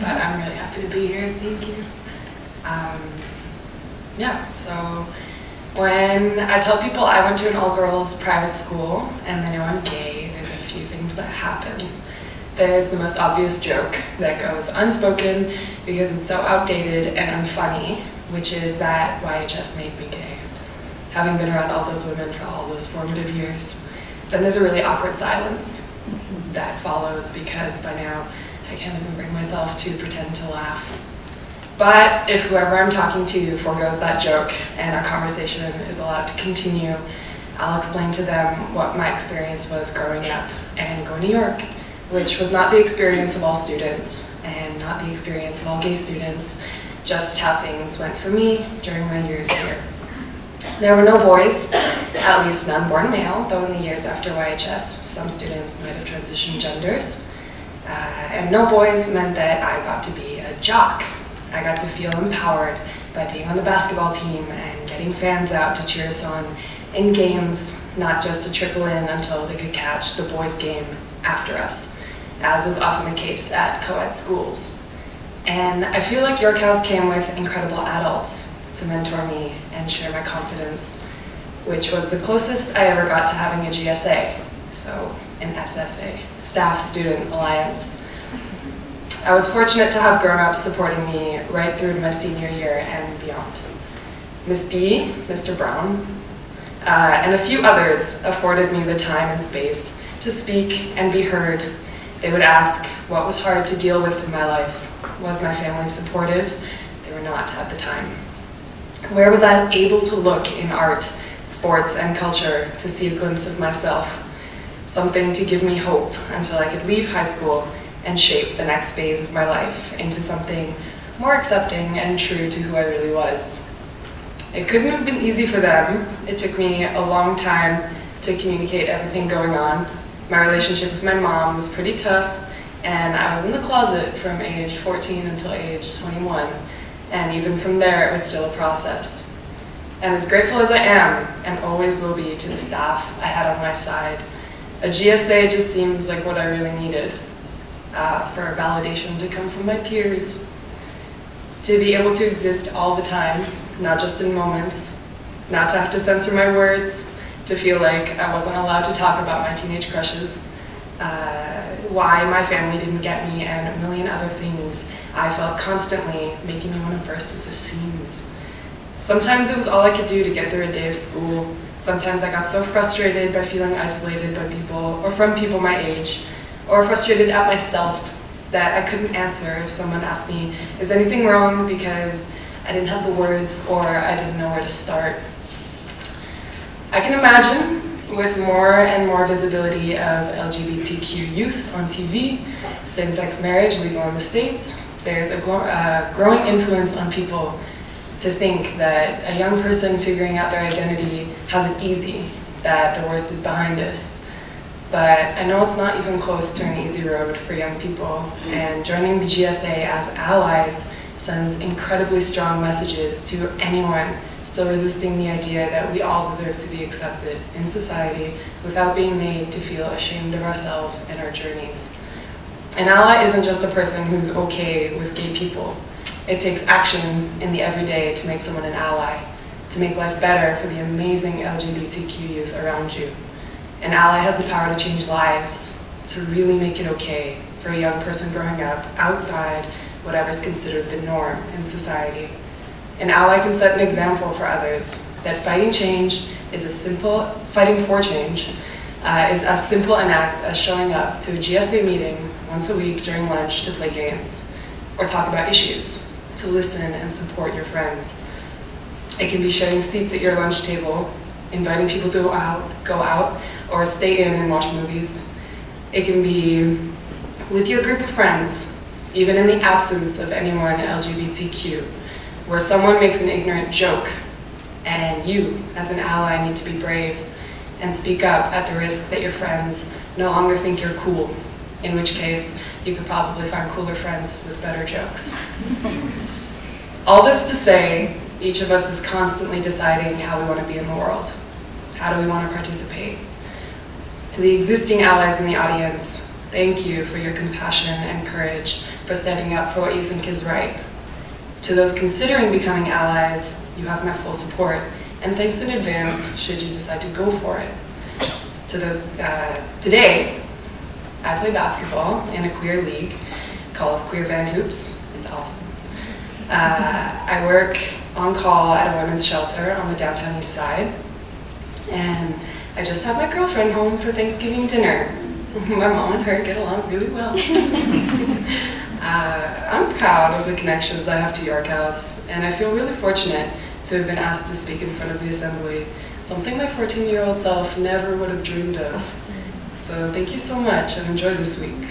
but I'm really happy to be here. Thank you. Yeah, so when I tell people I went to an all-girls private school and they know I'm gay, there's a few things that happen. There's the most obvious joke that goes unspoken because it's so outdated and unfunny, which is that YHS made me gay, having been around all those women for all those formative years. Then there's a really awkward silence that follows because by now I can't even bring myself to pretend to laugh. But if whoever I'm talking to forgoes that joke and our conversation is allowed to continue, I'll explain to them what my experience was growing up and going to New York, which was not the experience of all students and not the experience of all gay students, just how things went for me during my years here. There were no boys, at least none born male, though in the years after YHS, some students might have transitioned genders. And no boys meant that I got to be a jock. I got to feel empowered by being on the basketball team and getting fans out to cheer us on in games, not just to trickle in until they could catch the boys' game after us, as was often the case at co-ed schools. And I feel like York House came with incredible adults to mentor me and share my confidence, which was the closest I ever got to having a GSA, so an SSA, Staff Student Alliance. I was fortunate to have grown-ups supporting me right through to my senior year and beyond. Miss B, Mr. Brown, and a few others afforded me the time and space to speak and be heard. They would ask what was hard to deal with in my life. Was my family supportive? They were not at the time. Where was I able to look in art, sports, and culture to see a glimpse of myself? Something to give me hope until I could leave high school and shape the next phase of my life into something more accepting and true to who I really was. It couldn't have been easy for them. It took me a long time to communicate everything going on. My relationship with my mom was pretty tough, and I was in the closet from age 14 until age 21, and even from there it was still a process. And as grateful as I am, and always will be, to the staff I had on my side, a GSA just seems like what I really needed. For validation to come from my peers, to be able to exist all the time, not just in moments, not to have to censor my words, to feel like I wasn't allowed to talk about my teenage crushes, why my family didn't get me, and a million other things I felt constantly making me want to burst at the seams. Sometimes it was all I could do to get through a day of school. Sometimes I got so frustrated by feeling isolated by people or from people my age, or frustrated at myself that I couldn't answer if someone asked me, is anything wrong, because I didn't have the words or I didn't know where to start. I can imagine, with more and more visibility of LGBTQ youth on TV, same-sex marriage legal in the States, there's a growing influence on people to think that a young person figuring out their identity has it easy, that the worst is behind us. But I know it's not even close to an easy road for young people, and joining the GSA as allies sends incredibly strong messages to anyone still resisting the idea that we all deserve to be accepted in society without being made to feel ashamed of ourselves and our journeys. An ally isn't just a person who's okay with gay people. It takes action in the everyday to make someone an ally, to make life better for the amazing LGBTQ youth around you. An ally has the power to change lives, to really make it okay for a young person growing up outside whatever's considered the norm in society. An ally can set an example for others that fighting for change is as simple an act as showing up to a GSA meeting once a week during lunch to play games, or talk about issues, to listen and support your friends. It can be sharing seats at your lunch table, inviting people to go out, or stay in and watch movies. It can be with your group of friends, even in the absence of anyone LGBTQ, where someone makes an ignorant joke, and you, as an ally, need to be brave and speak up at the risk that your friends no longer think you're cool, in which case you could probably find cooler friends with better jokes. All this to say, each of us is constantly deciding how we want to be in the world. How do we want to participate? To the existing allies in the audience, Thank you for your compassion and courage for standing up for what you think is right. To those considering becoming allies, you have my full support, and thanks in advance should you decide to go for it. To those, today, I play basketball in a queer league called Queer Van Hoops. It's awesome. I work on call at a women's shelter on the downtown east side, and I just had my girlfriend home for Thanksgiving dinner. My mom and her get along really well. I'm proud of the connections I have to York House, and I feel really fortunate to have been asked to speak in front of the Assembly, something my 14-year-old self never would have dreamed of. So thank you so much, and enjoy this week.